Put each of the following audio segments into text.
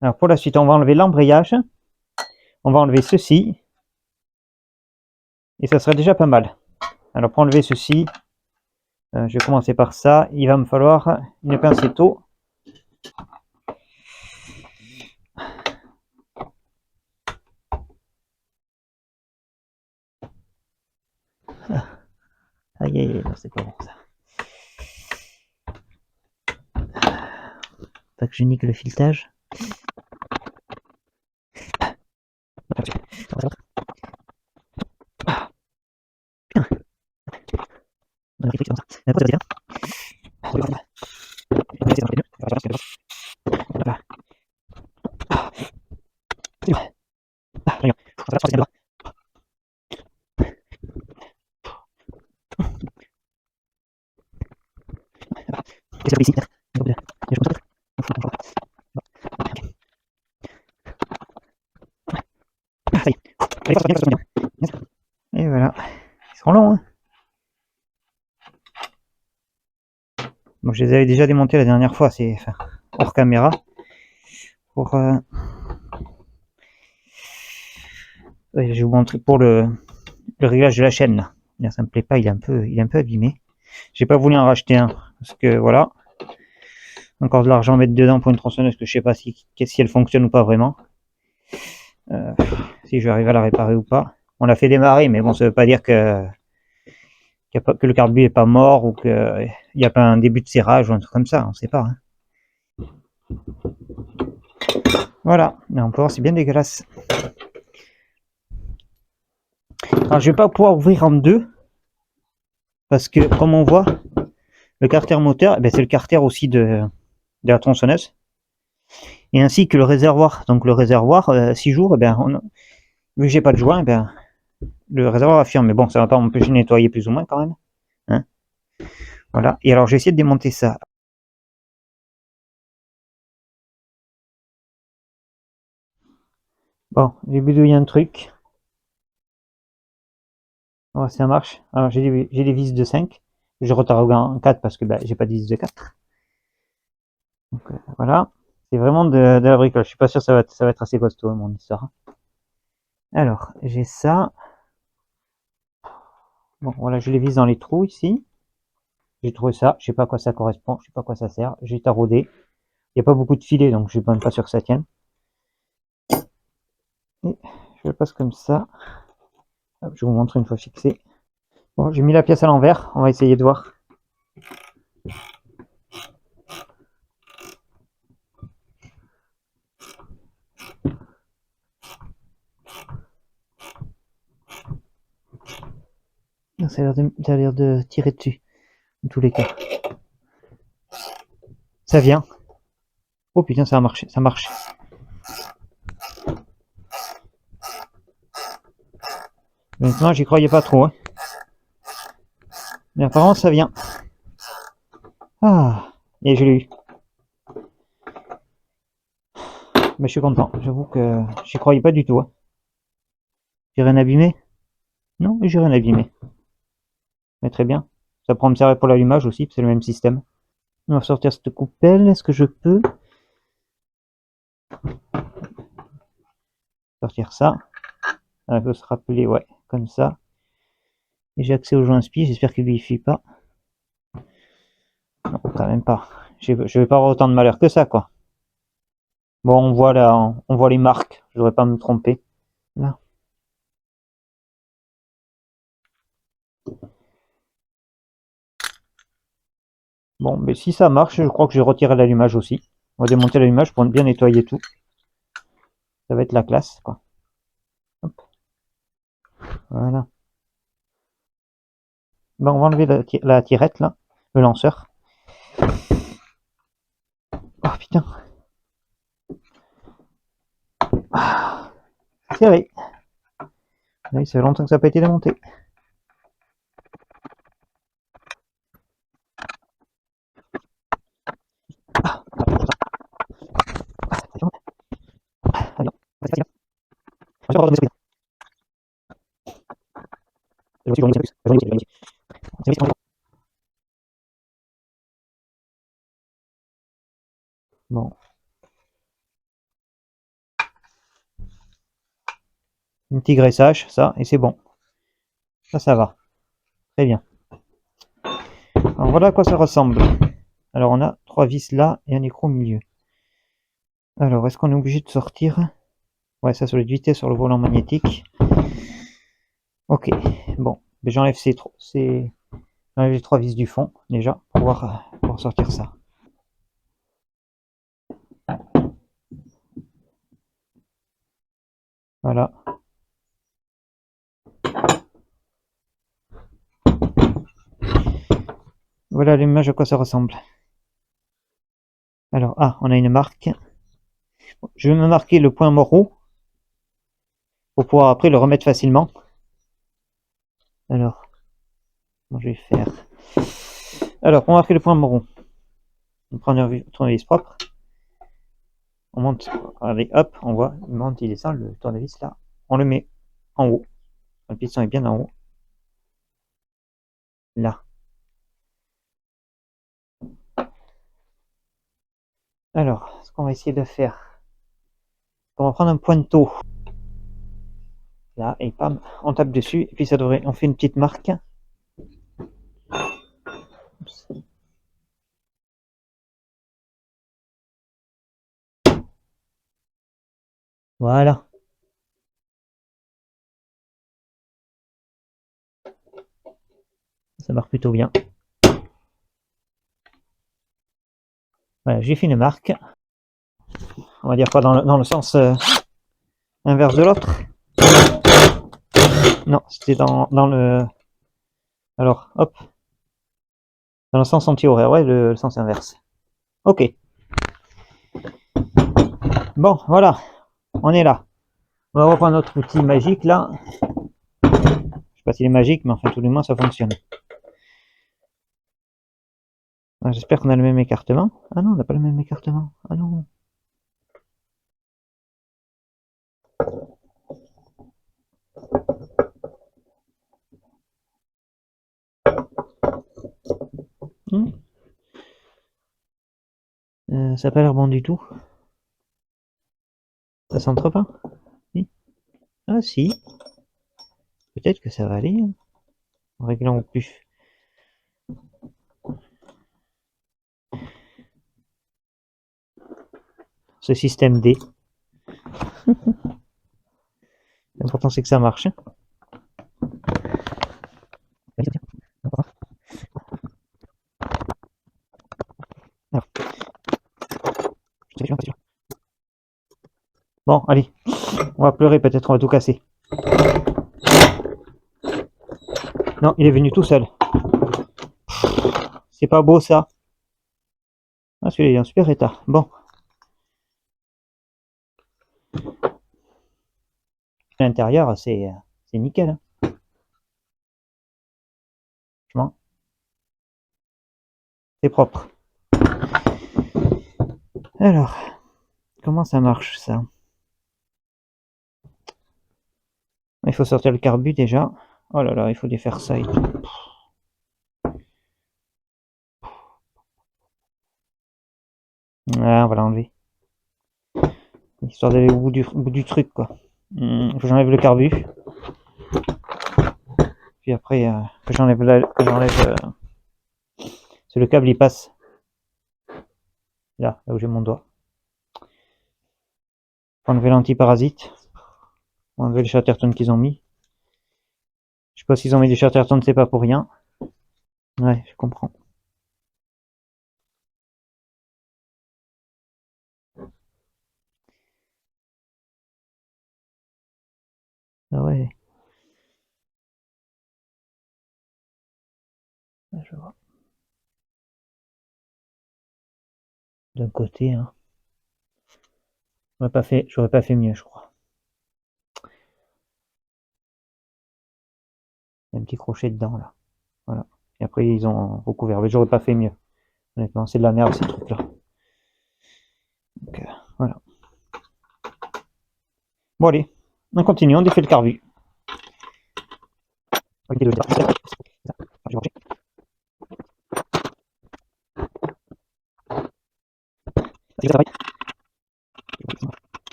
Alors pour la suite, on va enlever l'embrayage. On va enlever ceci. Et ça sera déjà pas mal. Alors pour enlever ceci, je vais commencer par ça. Il va me falloir une pincetto. Aïe aïe aïe, c'est pas bon ça. Pas que je nique le filetage. Et voilà. Ils seront longs, hein. Bon, je les avais déjà démontés la dernière fois, c'est enfin, hors caméra. Pour, je vais vous montrer pour le réglage de la chaîne là. Là, ça me plaît pas, il est un peu abîmé. J'ai pas voulu en racheter un parce que voilà, encore de l'argent à mettre dedans pour une tronçonneuse que je sais pas si elle fonctionne ou pas vraiment. Si je vais arriver à la réparer ou pas. On l'a fait démarrer, mais bon, ça veut pas dire que le carbu est pas mort ou qu'il n'y a pas un début de serrage ou un truc comme ça, on sait pas. Hein. Voilà, là, on peut voir c'est bien dégueulasse. Alors je vais pas pouvoir ouvrir en deux parce que comme on voit, le carter moteur, eh ben, c'est le carter aussi de la tronçonneuse et ainsi que le réservoir. Donc le réservoir, 6 jours, eh ben, vu que j'ai pas de joint, eh ben, le réservoir va fermer. Mais bon, ça va pas m'empêcher de nettoyer plus ou moins quand même. Hein, voilà. Et alors j'ai essayé de démonter ça. Bon, j'ai bidouillé un truc. Ouais, ça marche. Alors j'ai des vis de 5. Je retarde en 4 parce que bah, j'ai pas de vis de 4. Donc voilà. C'est vraiment de la bricolage. Je suis pas sûr que ça va être assez costaud mon histoire. Alors, j'ai ça. Bon, voilà, je les vise dans les trous ici. J'ai trouvé ça. Je sais pas à quoi ça correspond. Je sais pas à quoi ça sert. J'ai taraudé. Il n'y a pas beaucoup de filets, donc je suis même pas sûr que ça tienne. Et je le passe comme ça. Hop, je vais vous montrer une fois fixé. Bon, j'ai mis la pièce à l'envers. On va essayer de voir. Ça a l'air de tirer dessus, en tous les cas. Ça vient. Oh putain, ça a marché, ça marche. Maintenant, j'y croyais pas trop. Hein. Mais apparemment, ça vient. Ah, et je l'ai eu. Mais je suis content. J'avoue que j'y croyais pas du tout. Hein. J'ai rien abîmé? Non, j'ai rien abîmé. Mais très bien. Ça pourra me servir pour l'allumage aussi, c'est le même système. On va sortir cette coupelle. Est-ce que je peux sortir ça? Il faut se rappeler, ouais, comme ça. Et j'ai accès au joint spi, j'espère qu'il ne vifie pas. Non, quand même pas. Je vais pas avoir autant de malheur que ça, quoi. Bon, on voit là, on voit les marques. Je devrais pas me tromper. Là. Bon, mais si ça marche, je crois que je vais retirer l'allumage aussi. On va démonter l'allumage pour bien nettoyer tout. Ça va être la classe, quoi. Hop. Voilà. Bon, on va enlever la tirette, là. Le lanceur. Oh, putain. Ah, serré. Là, ça fait longtemps que ça n'a pas été démonté. Bon. Un petit graissage, ça, et c'est bon. Ça va. Très bien. Alors voilà à quoi ça ressemble. Alors on a 3 vis là et un écrou au milieu. Alors est-ce qu'on est obligé de sortir? Ouais, ça sur de vitesse sur le volant magnétique. Ok, bon, j'enlève j'enlève les 3 vis du fond déjà pour sortir ça. Voilà. Voilà l'image à quoi ça ressemble. Alors, on a une marque. Je vais me marquer le point mort pour pouvoir après le remettre facilement. Alors, comment je vais faire? Alors, pour marquer le point mort, on prend un tournevis propre. On monte, allez hop, on voit, il monte, il descend, le tournevis là. On le met en haut. Le piston est bien en haut. Là. Alors, ce qu'on va essayer de faire, on va prendre un pointeau. Là, et pam, on tape dessus, et puis ça devrait, on fait une petite marque. Voilà. Ça marche plutôt bien. Voilà, j'ai fait une marque. On va dire pas dans le sens inverse de l'autre. Non, c'était dans le... Alors, hop. Dans le sens anti-horaire, ouais, le sens inverse. Ok. Bon, voilà. On est là. On va reprendre notre outil magique, là. Je sais pas s'il est magique, mais enfin, tout du moins, ça fonctionne. J'espère qu'on a le même écartement. Ah non, on n'a pas le même écartement. Ah non. Hmm. Ça n'a pas l'air bon du tout. Ça centre pas. Si. Ah si. Peut-être que ça va aller. En réglant au plus. Ce système D. L'important c'est que ça marche. Alors. Bon, allez. On va pleurer, peut-être on va tout casser. Non, il est venu tout seul. C'est pas beau ça. Ah, celui-là il est en super état. Bon. L'intérieur, c'est nickel. Hein. Franchement, c'est propre. Alors, comment ça marche ça? Il faut sortir le carbu déjà. Oh là là, il faut défaire ça et tout. Ah, on va l'enlever. Histoire d'aller au bout du truc, quoi. Il faut que j'enlève le carbu. Puis après, que j'enlève... le câble, il passe là où j'ai mon doigt. Faut enlever l'antiparasite. Enlever les Chatterton qu'ils ont mis. Je sais pas s'ils ont mis des Chatterton, c'est pas pour rien. Ouais, je comprends. Ah ouais. Ah, je vois. D'un côté, hein. J'aurais pas fait mieux, je crois. Il y a un petit crochet dedans, là. Voilà. Et après, ils ont recouvert. Mais j'aurais pas fait mieux. Honnêtement, c'est de la merde, ces trucs-là. Donc, voilà. Bon, allez. On continue, on défait le carbu.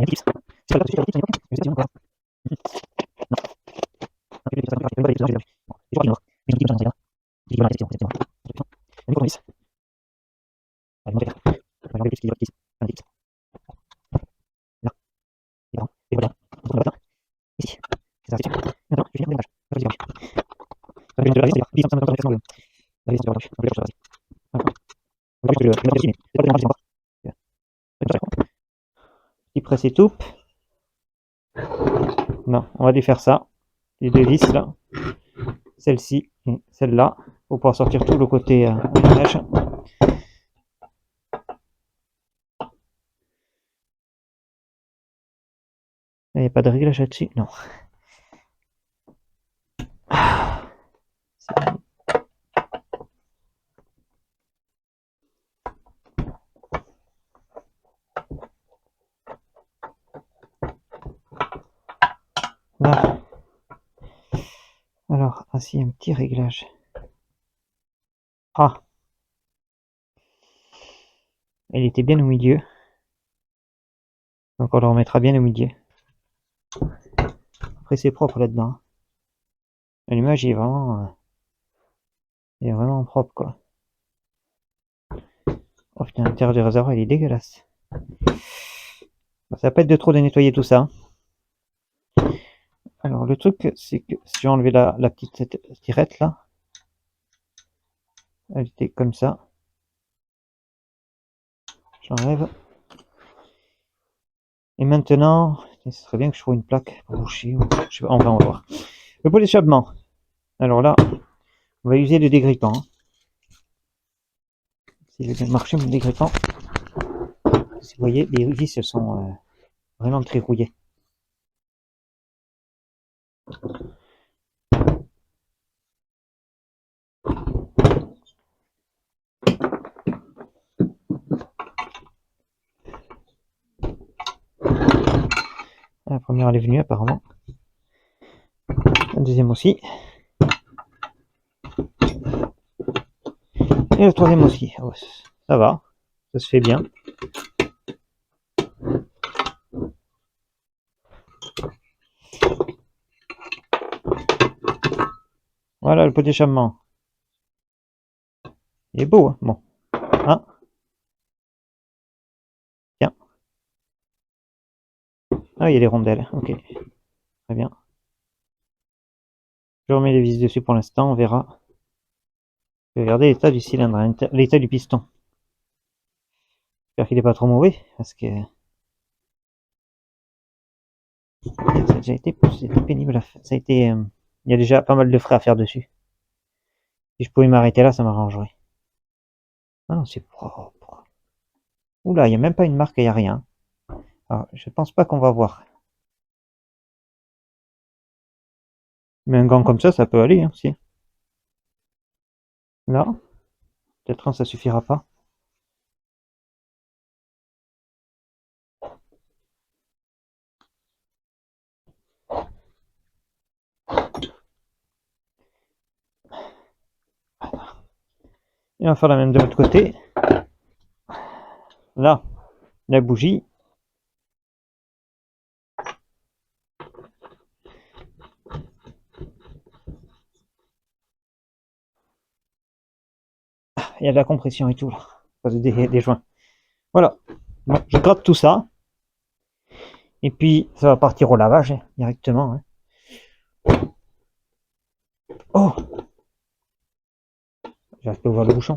un petit clips. C'est pas grave, c'est pas grave, c'est encore. Non, non, c'est pas grave, c'est pas grave. Mais je dis que j'en sais pas. Je dis voilà, c'est bon. Le micro-vis. Allez, monter là. On va enlever tout ce qui est ici. Un petit clips. Là. Et là. Et voilà. On tourne là-bas. Ici. C'est ça, c'est sûr. Maintenant, je viens de l'image. Je vais dire. Ça fait longtemps que je vais dire. 800 cm de la vis, on va voir. On va voir. Voilà. On va juste le mettre dessus, mais c'est pas très important. Petit presse et tout. Non, on va défaire ça. Les deux vis là. Celle-ci et celle-là. Pour pouvoir sortir tout le côté neige. Il n'y a pas de réglage là-dessus. Non. Là. Alors, ainsi un petit réglage. Ah, elle était bien au milieu. Donc on le remettra bien au milieu. Après c'est propre là-dedans. L'image est vraiment propre quoi. Oh putain, l'intérieur du réservoir il est dégueulasse. Bon, ça va pas être de trop de nettoyer tout ça. Alors le truc c'est que si j'ai enlevé la petite tirette là, elle était comme ça. J'enlève. Et maintenant, ce serait bien que je trouve une plaque pour boucher. Je sais pas, enfin on va voir. Le pot d'échappement. Alors là, on va user le dégrippant. Si je vais bien marcher mon dégrippant. Si vous voyez, les vis elles sont vraiment très rouillées. La première elle est venue apparemment. La deuxième aussi. Et la troisième aussi. Oh, ça va. Ça se fait bien. Voilà le pot d'échappement. Il est beau, hein. Bon. Hein. Tiens. Ah, il y a des rondelles. Ok. Très bien. Je remets les vis dessus pour l'instant. On verra. Je vais regarder l'état du cylindre, l'état du piston. J'espère qu'il n'est pas trop mauvais. Parce que ça a déjà été pénible à faire. Ça a été. Il y a déjà pas mal de frais à faire dessus. Si je pouvais m'arrêter là, ça m'arrangerait. Ah non, c'est propre. Oula, il n'y a même pas une marque, il n'y a rien. Alors, je pense pas qu'on va voir. Mais un gant comme ça peut aller, hein, si. Là, peut-être ça suffira pas. Et on va faire la même de l'autre côté. Là, la bougie. Il y a de la compression et tout là. Des joints. Voilà. Bon, je gratte tout ça. Et puis, ça va partir au lavage directement. Hein. Oh, j'arrive pas à ouvrir le bouchon.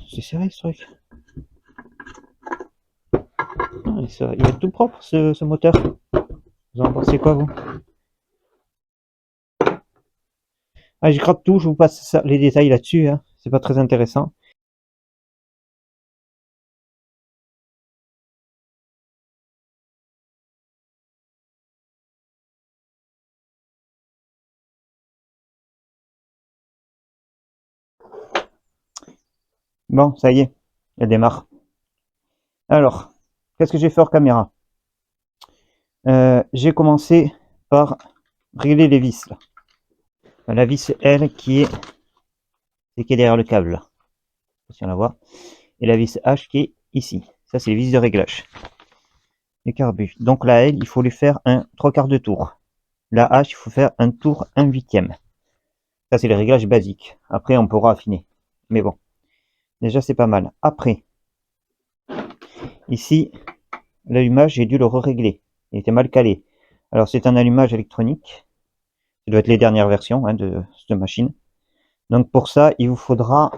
C'est serré ce truc. Ah, il est tout propre ce moteur. Vous en pensez quoi vous? Ah, je gratte tout, je vous passe ça, les détails là-dessus. Hein. C'est pas très intéressant. Bon, ça y est, elle démarre. Alors, qu'est-ce que j'ai fait hors caméra? J'ai commencé par régler les vis. Là. La vis L qui est derrière le câble. Là. Si on la voit. Et la vis H qui est ici. Ça, c'est les vis de réglage. Les carbus. Donc la L, il faut lui faire un 3/4 de tour. La H, il faut faire un tour 1/8. Ça, c'est les réglages basiques. Après, on pourra affiner. Mais bon, déjà, c'est pas mal. Après, ici, l'allumage, j'ai dû le régler. Il était mal calé. Alors, c'est un allumage électronique. Ça doit être les dernières versions hein, de cette machine. Donc, pour ça, il vous faudra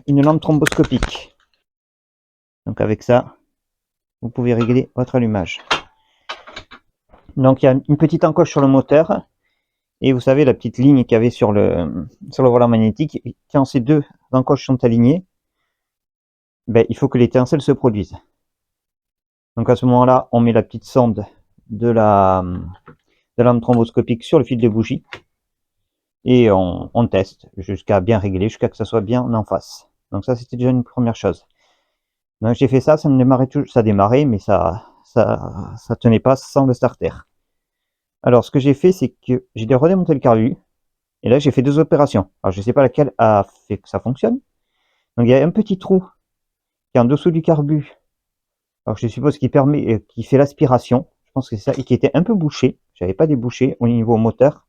une lampe thromboscopique. Donc, avec ça, vous pouvez régler votre allumage. Donc, il y a une petite encoche sur le moteur. Et vous savez, la petite ligne qu'il y avait sur le volant magnétique, quand ces deux encoches sont alignées, ben, il faut que l'étincelle se produise. Donc à ce moment-là, on met la petite sonde de la lampe thromboscopique sur le fil de bougie et on teste jusqu'à bien régler, jusqu'à que ça soit bien en face. Donc ça, c'était déjà une première chose. Donc j'ai fait ça, ça démarrait toujours, ça démarrait, mais ça tenait pas sans le starter. Alors ce que j'ai fait, c'est que j'ai redémonté le carbu et là j'ai fait deux opérations. Alors je sais pas laquelle a fait que ça fonctionne. Donc il y a un petit trou qui est en dessous du carbu. Alors je suppose qu'il permet, qui fait l'aspiration. Je pense que c'est ça, et qui était un peu bouché. J'avais pas débouché au niveau moteur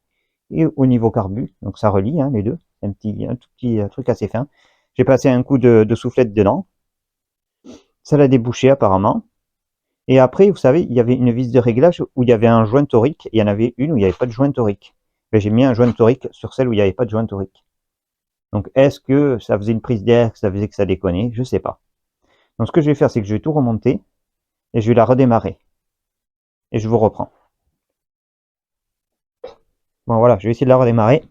et au niveau carbu. Donc ça relie hein, les deux. C'est un tout petit truc assez fin. J'ai passé un coup de soufflette dedans. Ça l'a débouché apparemment. Et après, vous savez, il y avait une vis de réglage où il y avait un joint torique. Il y en avait une où il n'y avait pas de joint torique. J'ai mis un joint torique sur celle où il n'y avait pas de joint torique. Donc est-ce que ça faisait une prise d'air, que ça faisait que ça déconnait? Je sais pas. Donc ce que je vais faire, c'est que je vais tout remonter et je vais la redémarrer. Et je vous reprends. Bon voilà, je vais essayer de la redémarrer.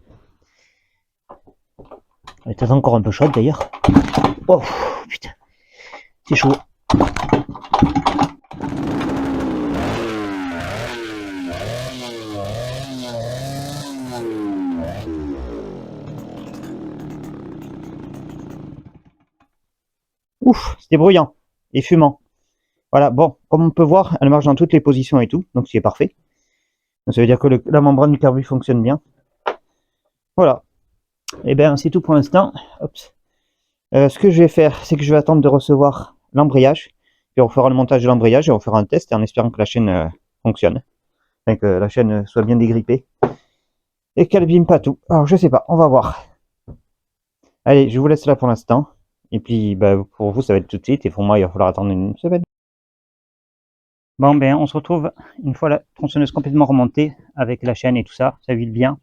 Elle est encore un peu chaude d'ailleurs. Oh putain, c'est chaud. Ouf, c'était bruyant et fumant. Voilà, bon, comme on peut voir, elle marche dans toutes les positions et tout, donc c'est parfait. Donc, ça veut dire que la membrane du carbu fonctionne bien. Voilà. Et bien c'est tout pour l'instant. Ce que je vais faire, c'est que je vais attendre de recevoir l'embrayage. Puis on fera le montage de l'embrayage et on fera un test en espérant que la chaîne fonctionne. Enfin, que la chaîne soit bien dégrippée. Et qu'elle abîme pas tout. Alors je sais pas, on va voir. Allez, je vous laisse là pour l'instant. Et puis bah, pour vous ça va être tout de suite et pour moi il va falloir attendre une semaine. Bon ben on se retrouve une fois la tronçonneuse complètement remontée avec la chaîne et tout ça, ça huile bien.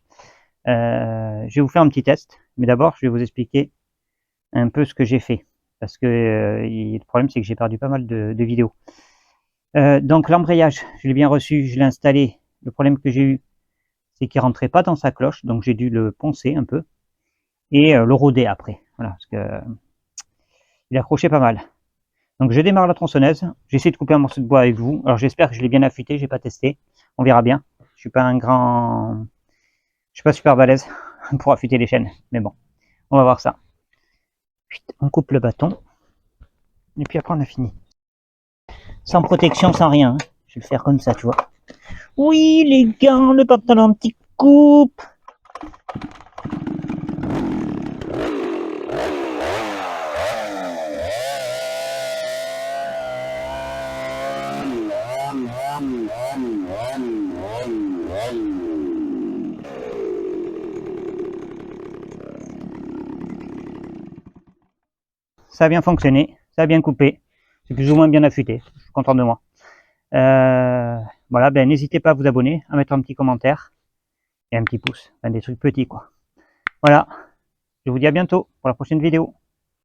Je vais vous faire un petit test, mais d'abord je vais vous expliquer un peu ce que j'ai fait. Parce que le problème c'est que j'ai perdu pas mal de vidéos. Donc l'embrayage, je l'ai bien reçu, je l'ai installé. Le problème que j'ai eu, c'est qu'il rentrait pas dans sa cloche, donc j'ai dû le poncer un peu et le rôder après. Voilà, parce que il accrochait pas mal. Donc je démarre la tronçonneuse, j'essaie de couper un morceau de bois avec vous. Alors j'espère que je l'ai bien affûté, j'ai pas testé. On verra bien. Je suis pas super balèze pour affûter les chaînes, mais bon, on va voir ça. On coupe le bâton et puis après on a fini. Sans protection, sans rien. Hein. Je vais le faire comme ça, tu vois. Oui, les gants, le pantalon petit coupe. Ça a bien fonctionné, ça a bien coupé, c'est plus ou moins bien affûté, je suis content de moi. Voilà, ben n'hésitez pas à vous abonner, à mettre un petit commentaire et un petit pouce, des trucs petits quoi. Voilà, je vous dis à bientôt pour la prochaine vidéo.